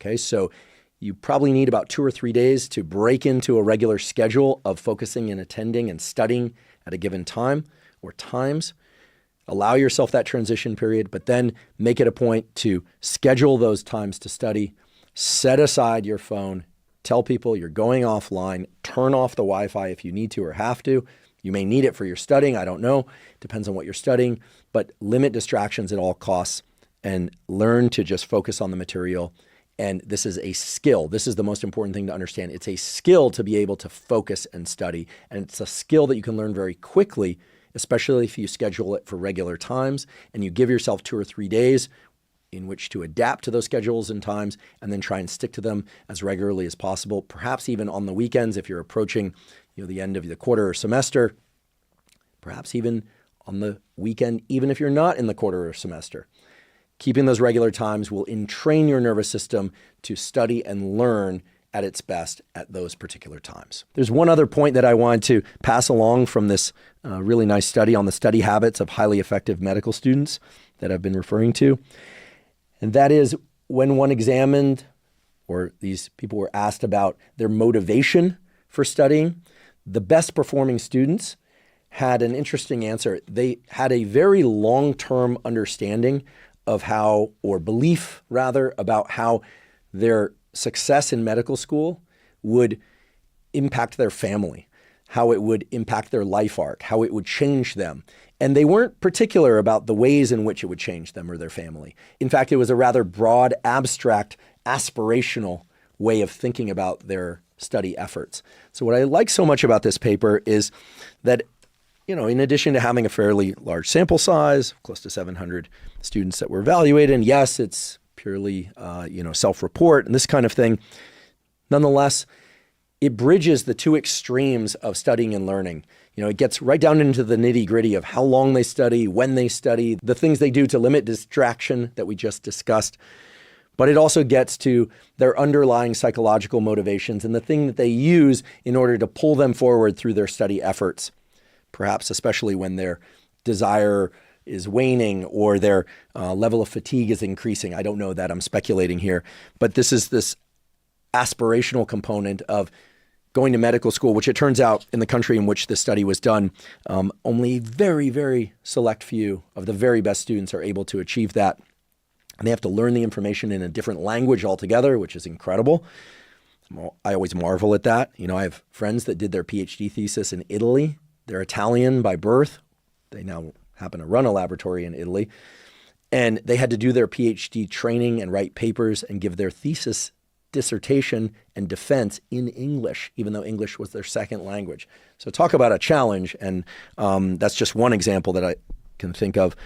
Okay, so you probably need about 2 or 3 days to break into a regular schedule of focusing and attending and studying at a given time or times. Allow yourself that transition period, but then make it a point to schedule those times to study. Set aside your phone. Tell people you're going offline. Turn off the Wi-Fi if you need to or have to. You may need it for your studying. I don't know. Depends on what you're studying. But limit distractions at all costs and learn to just focus on the material. And this is a skill. This is the most important thing to understand. It's a skill to be able to focus and study. And it's a skill that you can learn very quickly, especially if you schedule it for regular times and you give yourself 2 or 3 days in which to adapt to those schedules and times and then try and stick to them as regularly as possible, perhaps even on the weekends if you're approaching the end of the quarter or semester, perhaps even on the weekend, even if you're not in the quarter or semester. Keeping those regular times will entrain your nervous system to study and learn at its best at those particular times. There's one other point that I want to pass along from this really nice study on the study habits of highly effective medical students that I've been referring to. And that is when one examined, or these people were asked about their motivation for studying, the best performing students had an interesting answer. They had a very long-term understanding of how, or belief rather, about how their success in medical school would impact their family, how it would impact their life arc, how it would change them. And they weren't particular about the ways in which it would change them or their family. In fact, it was a rather broad, abstract, aspirational way of thinking about their study efforts. So what I like so much about this paper is that, in addition to having a fairly large sample size, close to 700 students that were evaluated, and yes, it's purely, self-report and this kind of thing. Nonetheless, it bridges the two extremes of studying and learning. It gets right down into the nitty-gritty of how long they study, when they study, the things they do to limit distraction that we just discussed. But it also gets to their underlying psychological motivations and the thing that they use in order to pull them forward through their study efforts, perhaps especially when their desire is waning or their level of fatigue is increasing. I don't know that, I'm speculating here. But this is this aspirational component of going to medical school, which it turns out in the country in which this study was done, only very, very select few of the very best students are able to achieve that. And they have to learn the information in a different language altogether, which is incredible. I always marvel at that. I have friends that did their PhD thesis in Italy. They're Italian by birth. They now happen to run a laboratory in Italy. And they had to do their PhD training and write papers and give their thesis, dissertation, and defense in English, even though English was their second language. So talk about a challenge. And that's just one example that I can think of.